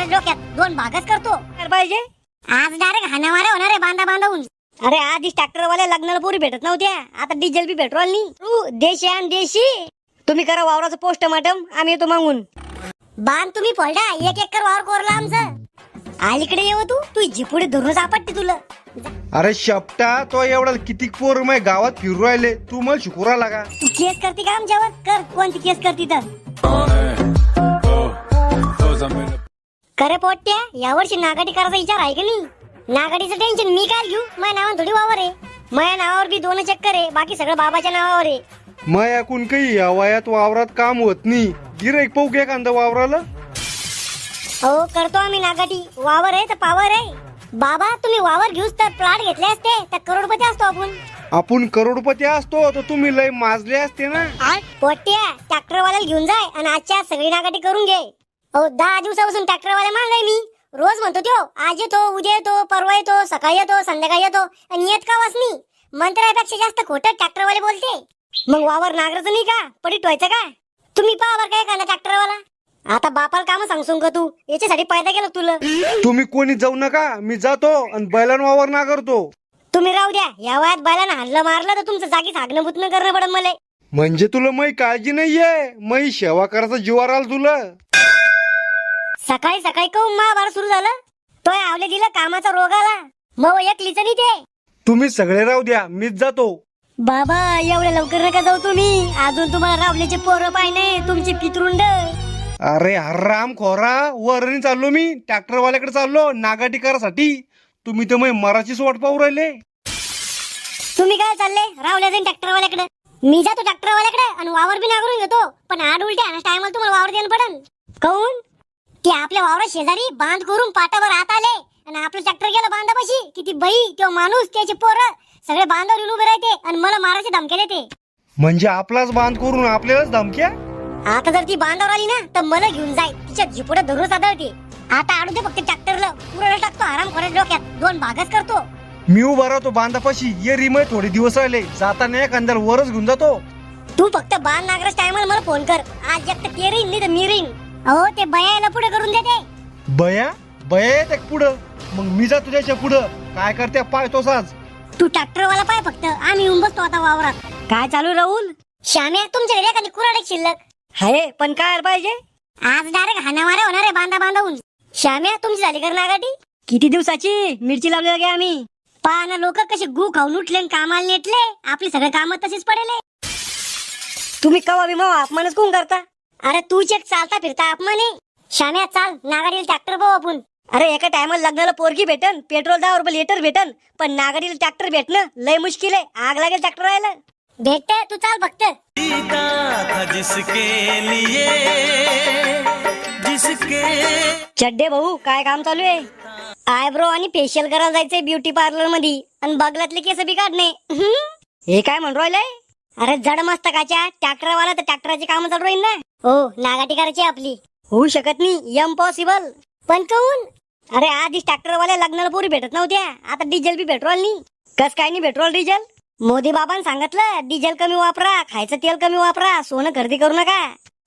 डोक्यात दोन भागच करतो. काय पाहिजे? आज डायरेक्ट हाणामाऱ्या होणार आहे बांधा बांधावून. अरे आधीच ट्रॅक्टरवाल्या लग्नाला पोरी भेटत नव्हत्या, आता डिझेल बी पेट्रोल नाही. तू देशी आण देशी. तुम्ही करा वावराचं पोस्टमार्टम, आम्ही येतो मागून. बांध तुम्ही फोल्डा, 1 एकर वावर कोरला आमचं. अलीकडे येऊ तू झिपुडे धरून आपटते तुला. अरे शेपटा, तो एवढा किती पोर मै गावात फिरू राहिले, तू मला शिकूरा लागा. तू केस करते का आमच्यावर? कर, कोणती केस करते तर. करे पोट्या, यावर्षी नागाटी करायचा विचार आहे का नाही? नागाटीचं टेन्शन मी काय घेऊ? माझ्या नावावर थोडी वावर आहे. माझ्या नावावर बी 2 चक्कर आहे, बाकी सगळं बाबाच्या नावावर आहे. मग ऐकून काही या वयात वावरात काम होत नाही. गिराईक पाहू घ्या कांदा वावराला. हो करतो आम्ही नागाटी. वावर आहे तर पावर आहे. बाबा तुम्ही वावर घेऊस तर प्लॉट घेतले असते तर करोडपती असतो आपण. आपण करोडपती असतो तर तुम्ही लय माजले असते ना. पोट्या, ट्रॅक्टरवाल्याला घेऊन जाय आणि आजच्या आज सगळी नागाटी करून घे. हो 10 दिवसापासून ट्रॅक्टरवाल्या मागाय मी. रोज म्हणतो तो आज येतो, उद्या येतो, परवा येतो, सकाळी येतो, संध्याकाळी येतो आणि येत का वासनी. मंत्र्यापेक्षा जास्त खोटं ट्रॅक्टरवाले बोलते. मग वावर नागराचं नाही का, पडीत व्हायचं का? तुम्ही पावर काय करणार ट्रॅक्टरवाला? आता बापाला काम सांगसून का तू? याच्यासाठी पैदा केला तुला. तुम्ही कोणी जाऊ नका, मी जातो आणि बैलान वावर ना करतो. तुम्ही राहू द्या. या वयात बैलानं हाणलं मारलं तर तुमचं जागीच हागणं बुतणं करणं पडन मला. म्हणजे तुला मै काळजी नाहीये, मै सेवा करायचा जीवार आला तुला. सकाळी सकाळी कहून महाभारत सुरू झालं. तोय आवले दिला कामाचा रोग आला. मग एकलीच नाही ते. तुम्ही सगळे राहू द्या, मीच जातो. बाबा एवढ्या लवकर नका जाऊ तुम्ही. अजून तुम्हाला रावल्याचे पोरं पाहिजे, तुमचे पितृंड. अरे हराम खोरा, वरणी चाललो मी. ट्रॅक्टरवाल्याकडे चाललो नागाटी करासाठी. तुम्ही तर मै मराठीच वाट पाहू राहिले. तुम्ही काय चालले रावल्याचे ट्रॅक्टरवाल्याकडे? मी जातो ट्रॅक्टरवाल्याकडे आणि वावर बी नागरून घेतो. पण आड उलट्या टायमाला तुम्हाला वावर द्यायला पडन. काऊन? ते आपल्या वावरा शेजारी बांध करून पाटावर आत आले आणि आपलं ट्रॅक्टर गेलं बांधापाशी. किती बाई, तो माणूस, त्याचे पोरं सगळे बांधावर येऊन उभे राहते आणि मला मारायचे धमक्या देते. म्हणजे आपलाच बांध करून आपल्यालाच धमक्या? आता जर ती बांधावर आली ना तर मला घेऊन जाय. तिच्या झिपुडे धरून साधळते. आता आडू दे फक्त ट्रॅक्टरला. पुरा टाकतो आराम करत डोक्यात. 2 भागच करतो. मी उभा राहतो बांधापाशी. ये रिमय थोडे दिवस राहिले, जाताना एक अंदर वरच घेऊन जातो. तू फक्त बांध नागराच टायमाला मला फोन कर. आज एक तर ते राहीन नाही तर मी राहीन. अहो ते बयाला पुढे करून देते. बया बया येते पुढं, मग मी जातो त्याच्या पुढं. काय करते पाहतो साज. तू ट्रॅक्टरवाला पाय फक्त. आम्ही येऊन बसतो आता वावरात. काय चालू राहुल? श्याम्या तुमच्या घरी एखादी कुऱ्हाड शिल्लक हाय, पण काय पाहिजे? आज डायरेक्ट हाणामाऱ्या होणार आहे बांधा बांधावून. श्याम्या तुमची झाली कर नागाटी? किती दिवसाची मिरची लावली गे आम्ही. पाहना लोक कसे गु खाऊन उठले आणि कामाला नेटले. आपली सगळे काम तशीच पडेले. तुम्ही कवा बी मग अपमानच कोण करता? अरे तू चेक चालता फिरता अपमान आहे. श्याम्या चाल नागाडीला ट्रॅक्टर पाहू आपण. अरे एका टायमाला लग्नाला पोरगी भेटन, पेट्रोल 10 रुपये लिटर भेटन, पण नागाडीला ट्रॅक्टर भेटणं लय मुश्किल आहे. आग लागेल ट्रॅक्टर राहायला. भेटते तू चाल फक्त. चड्डे भाऊ, काय काम चालू आहे? आयब्रो आणि फेशियल करायला जायचंय ब्युटी पार्लर मध्ये आणि बगलातले केस बी काढणे. हे काय म्हणून राहिलंय? अरे जड मस्तकाच्या ट्रॅक्टरवाला तर ट्रॅक्टरची काम चालू राहील ना. हो नागाटी करायची आपली. होऊ शकत नाही, इम्पॉसिबल. पण कहून? अरे आधीच ट्रॅक्टरवाल्या लग्नाला पोरी भेटत नव्हत्या, आता डिझेल बी पेट्रोल नाही. कस काय नाही पेट्रोल डिझेल? मोदी बाबांनी सांगितलं डिझेल कमी वापरा, खायचं तेल कमी वापरा, सोनं खरेदी करू नका.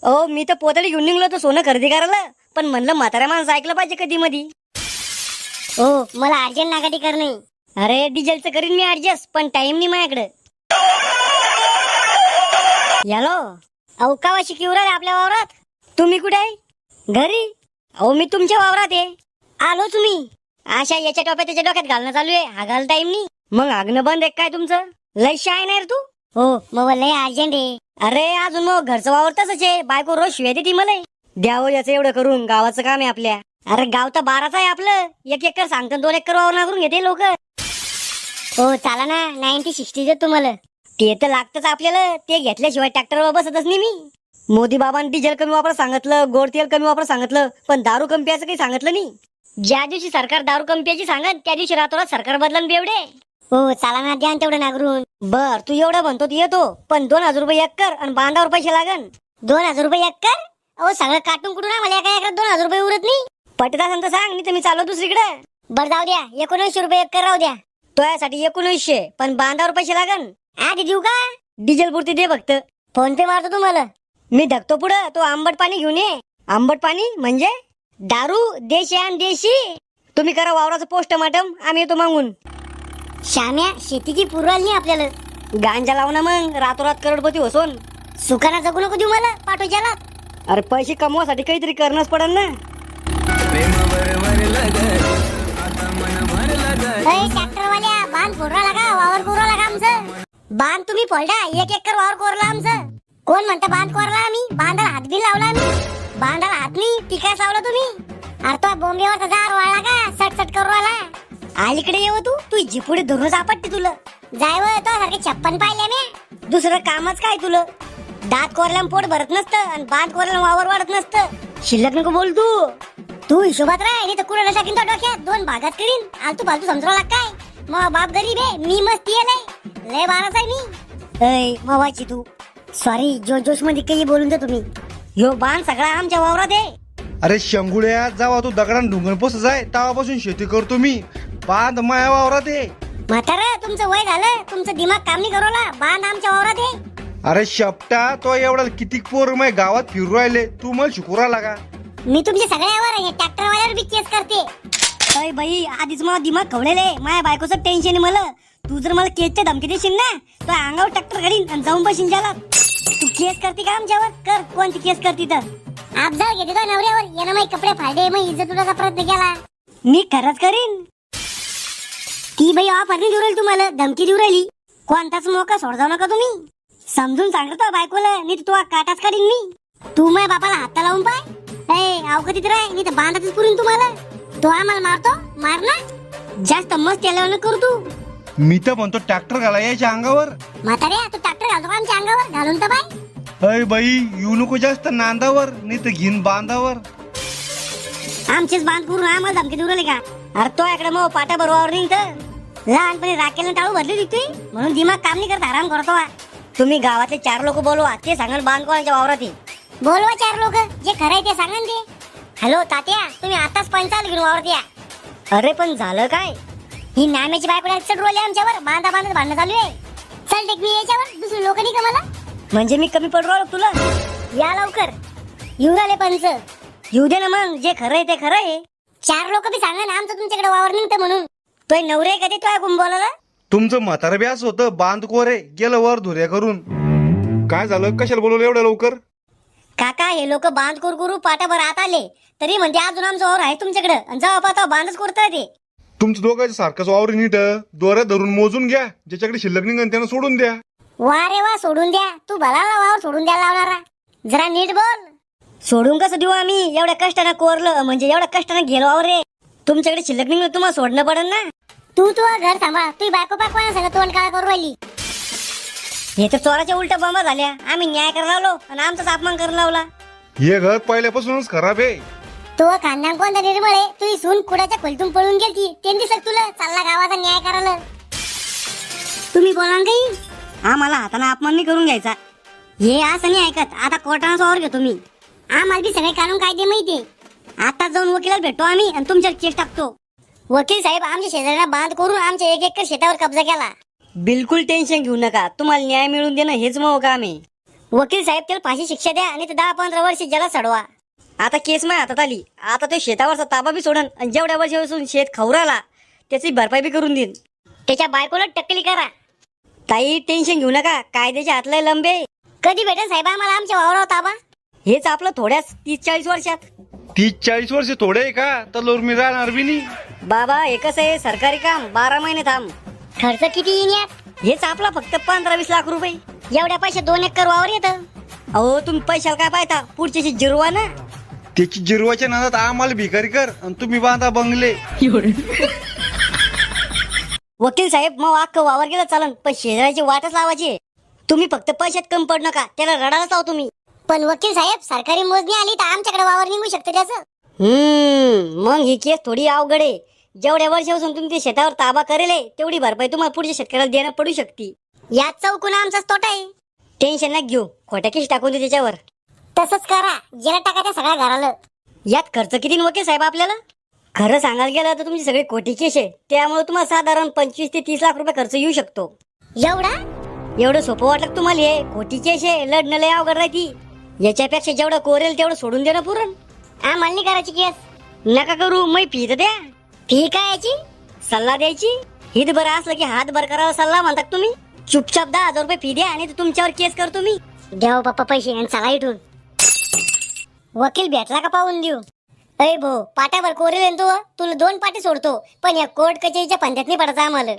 ओ मी तर पोतळी घेऊन निघलो तो सोनं खरेदी करायला, पण म्हणलं म्हाताऱ्या माणसं ऐकलं पाहिजे कधी मधी. हो मला अर्जंट नागाटी करणे. अरे डिझेलचं करीन मी ऍडजस्ट, पण टाइम नाही माझ्याकडे. यालो अवकावा शिकिवराल आपल्या वावरात. तुम्ही कुठे आहे? घरी. अहो मी तुमच्या वावरात आहे. आलो तुम्ही. अशा याच्या टोप्या त्याच्या डोक्यात घालणं चालू आहे. हा घाल टाइम नाही. मग आगणं बंद आहे काय तुमचं? लय शाय नाही रे तू. हो मग लय अर्जंट आहे. अरे अजून मग घरचं वावर तसंच आहे. बायको रोज शिवाय देते मला. द्यावं याचं एवढं करून, गावाचं काम आहे आपल्या. अरे गाव तर 12च आहे आपलं. 1 एकर सांगतं 2 एकर वावर नागरून घेते लोक. हो चाला ना 90-60 देत तुम्हाला. ते तर लागतच आपल्याला. ते घेतल्याशिवाय ट्रॅक्टरवर बसतच नाही मी. मोदी बाबांनी डिझेल कमी वापर सांगितलं, गोड तेल कमी वापर सांगितलं, पण दारू कमी प्यायचं काही सांगितलं नाही. ज्या दिवशी सरकार दारू कमी प्यायची सांगत त्या दिवशी रातोरात सरकार बदलन बेवडे. हो चाला ना द्या तेवढं नागरून. बर तू एवढं म्हणतो तू येतो, पण 2000 रुपये एकर आणि बांधावर पैसे लागन. 2000 रुपये एकर? अहो सगळं काटून कुठून आम्हाला एका एकरात 2000 रुपये उरत नाही. पटत असेल तर सांग, नाही तर मी चाललो दुसरीकडे. बरं जाऊ द्या 1900 रुपये एकर राहू द्या. तुझ्यासाठी 1900, पण बांधावर पैसे लागन. आधी देऊ का? डिझेल पुरती दे फक्त. फोन पे मारतो तुम्हाला. मी धकतो पुढं. तो आंबट पाणी घेऊन ये. आंबट पाणी म्हणजे? दारू देशी आणि देशी. तुम्ही करा वावराचं पोस्टमार्टम, आम्ही येतो मागून. श्याम्या शेतीची पुरवाल नाही आपल्याला. गांजा लाव ना मग, रातोरात करोडपती होसोन. सुखाना जगू नको देऊ मला, पाठव ज्याला. अरे पैसे कमवासाठी काहीतरी करणंच पडेल ना. ट्रॅक्टरवाल्या बांध फोडला लागा, वावर कोरला लागा आमचं. बांध तुम्ही फोडला, 1 एकर वावर कोरला आमचं. कोण म्हणतं बांध कोरला आम्ही? बांधाला हात बी लावला आम्ही. बांधाला हात नाही पिकाय सावला तुम्ही. अरे तो बोंबेवरचा जार वाळला का सटसट करू आला. अलीकडे येऊ तू जिपुडे धरून आपटते तुला. जाय व तो सारखे 56 पाहिले मी. दुसरं कामच काय तुला? दात कोरल्यानं पोट भरत नसतं आणि बांध कोरल्यानं वावर वाढत नसतं. शिल्लक नको बोल तू हिशोबात राह, नाही तर कुणाला टाकीन तो डोक्यात 2 भागात करीन. आलतू फालतू समजवायला काय? मग बाप गरीब आहे, मी मस्ती लय बाराच आहे मी. ऐ मवाची तू. सॉरी, जोश मध्ये काही बोलून दे तुम्ही. ह्यो बाण सगळा आमच्या वावरात आहे. अरे शंगुळ्या, जावा तू दगडान ढुंगण पोस जाय, तेव्हापासून शेती करतो मी. बांध माया वावरात आहे. म्हातारा तुमचं वय झालं, तुमचं दिमाग काम नाही करवला. बांध आमच्या वावरात आहे. अरे शपटा, तो एवढा किती पोर माय गावात फिरू राहिले, तू मला शिकूरा लागा. मी तुमच्या सगळ्यावर ट्रॅक्टरवाल्यावर बी केस करते. अय बाई, आधीच मला दिमाग खवलेले. माझ्या बायकोचं टेन्शन आहे मला. तू जर मला केसच्या धमकी देशील ना, तर अंगावर ट्रॅक्टर घालीन आणि जाऊन बसीन ज्याला. तू केस करते का आमच्यावर? कर, कोणती केस करते तर. आपजाळ घेते तो नवऱ्यावर. यानं माझे कपडे फाडले, मग इज्जत तुला प्रयत्न केला. मी खरंच करीन. ती बाई ऑफर नाही देऊ राहिली तुम्हाला, धमकी देऊ राहिली. कोणताच मोका सोड जाऊ नका तुम्ही. समजून सांगतो बायकोला, नाही तर तू काटाच काढीन मी. तू माझ्या बापाला हात लावून पाय. अवकतीत राह, नाही तर बांधातच पुरीन तुम्हाला. तो आम्हाला मारतो, मार ना. जास्त मस्त त्याला न करू तू. मी तर म्हणतो ट्रॅक्टर घाला याच्या अंगावर. म्हातारे तू ट्रॅक्टर घालतो का आमच्या अंगावर? घालून तर पाय. अय बाई, येऊ नको जास्त नांदावर, नाही तर घेईन बांधावर. आमचेच बांध करून आम्हाला धमकी देऊ राहिले का? अरे तो इकडे मग पाटा बरोबर नाही तर. लहानपणी राखेल टाळू भरली होती म्हणून दिमाग काम नाही करत, आराम करतो. तुम्ही गावातले 4 लोक बोलवा, ते सांगाल बांध कोणाच्या वावरात आहे. बोलवा 4 लोक, जे खरंय ते सांगा ना ते. हॅलो तात्या, तुम्ही आताच पंचाल घेऊन वावरत या. अरे पण झालं काय? ही नाम्याची बायको चढवली आमच्यावर. बांधा भांडण चालू आहे. चल टेक मी याच्यावर, दुसरी लोक नाही का मला? म्हणजे मी कमी पडू राहिलो तुला? या लवकर, येऊ राहिले पंच. येऊ दे ना मग, जे खरंय ते खरं आहे. 4 लोक बी सांगा ना, आमचं तुमच्याकडे वावर निघतं म्हणून. तो नवरे कधी तो ऐकून बोलायला. तुमचं म्हातारं बी असं होतं, बांध कोरे गेलं वर धुऱ्या करून. काय झालं, कशाला बोलवलं एवढ्या लवकर? काका, हे लोक बांध करू पाटाभर आत आले, तरी म्हणते अजून आमचं वावर आहे तुमच्याकडे. आणि जेव्हा पाहता बांधच करताय ते. तुमचं दोघांचं सारखंच वावर नीट दोऱ्या धरून मोजून घ्या, ज्याच्याकडे शिल्लक निघन त्यानं सोडून द्या. वा रे वा, सोडून द्या. तू भला वावर सोडून द्यायला लावणारा. जरा नीट बोल. सोडून कसं देऊ आम्ही? एवढ्या कष्टानं कोरलं, म्हणजे एवढ्या कष्टानं गेलो वावर रे. तुमच्याकडे शिल्लक निघलं, तुम्हाला सोडणं पडेल ना. तू घर सांभाळ. तू बायको पाकवाना सगळं तोंड काळा करू राहिली. हे तर चोराच्या उलट्या बॉम्बा झाल्या. आम्ही न्याय करायला लावलो आणि आमचाच अपमान करायला लावला. हे घर पहिल्यापासूनच खराब आहे. तो खानदान कोणता निर्मळ आहे? तुझी सून कुडाच्या खोलीतून पळून गेली, ते दिसत तुला? चालला गावाचा न्याय करायला. तुम्ही बोला काही. आम्हाला हाताने अपमान नाही करून घ्यायचा. हे असं नाही ऐकत. आता कोर्टाचा वावर घेतो मी. आम्हाला बी सगळे कानून कायदे माहितीये. आता जाऊन वकिलाला भेटतो आम्ही आणि तुमच्यावर केस टाकतो. वकील साहेब, आमच्या शेजाऱ्यांना बांध करून आमच्या 1 एकर शेतावर कब्जा केला. बिलकुल टेन्शन घेऊ नका. तुम्हाला न्याय मिळवून देणं हेच मग काम आहे. वकील साहेब, त्याला फाशी शिक्षा द्या आणि 10-15 वर्ष जला सडवा. आता केस माझ्या हातात आली. आता तो शेतावरचा ताबा बी सोडन आणि जेवढ्या वर्षापासून शेत खवराला त्याची भरपाई बी करून देईन. त्याच्या बायकोला टक्कली करा. ताई, टेन्शन घेऊ नका. कायद्याच्या हातला लंबे. कधी भेटेल साहेब आम्हाला आमच्या वावरावर ताबा? हेच आपलं थोड्याच 30-40 वर्षात. 30-40 वर्ष थोडे आहे का? तर मी राहणार बी नाही. बाबा, हे कसं आहे, सरकारी काम 12 महिने थांब. खर्च किती येईन यात? हेच आपला फक्त 15-20 लाख रुपये. एवढ्या पैसे 2 एकर वावर येतं. अहो, तुम्ही पैशाला काय पाहता? पुढच्याशी जिरवा ना. त्याची जिरवाच्या नादात आम्हाला भिकारी कर आणि तुम्ही बांधा बंगले. वकील साहेब, मग अख्खं वावर गेलं चालन, पण शेजाऱ्याची वाटच लावायची. तुम्ही फक्त पैशात कमी पड नका. त्याला रडायलाच लावा तुम्ही. पण वकील साहेब, सरकारी मोजणी आली तर आमच्याकडे वावर निघू शकते त्याचं. मग ही केस थोडी अवघड आहे. जेवढ्या वर्षापासून तुम्ही ते शेतावर ताबा करेले, तेवढी भरपाई तुम्हाला पुढच्या शेतकऱ्याला देणं पडू शकते. यात चौकून आमचाच तोटा आहे. टेन्शन नका घेऊ. खोट्या केस टाकून दे त्याच्यावर. तसंच करा, ज्याला टाकायचं सगळ्या घराला. यात खर्च किती वकील साहेब आपल्याला? खरं सांगायला गेलं तर तुमची सगळी खोटी केस आहे. त्यामुळे तुम्हाला साधारण 25 ते 30 लाख रुपये खर्च येऊ शकतो. एवढा? एवढं सोपं वाटलं तुम्हाला? हे खोटी केस आहे, लढणं लय अवघड राहती. याच्यापेक्षा जेवढं कोरेल तेवढं सोडून देणं पुरण. आम्हाला नाही करायची केस. नका करू, मै फी तर द्या. फी काय याची? सल्ला द्यायची. हित बरं असलं की हात बर करावा सल्ला म्हणतात तुम्ही. चुपचाप 10,000 रुपये फी द्या आणि तुमच्यावर केस करतो मी. देव बाप्पा पैसे आणि चला इथून. वकील भेटला का पाहून देऊ. अय भो पाट्यावर कोरेल तू, तुला 2 पाटी सोडतो, पण या कोर्ट कचेरीच्या पंचायत नाही पडायचं आम्हाला.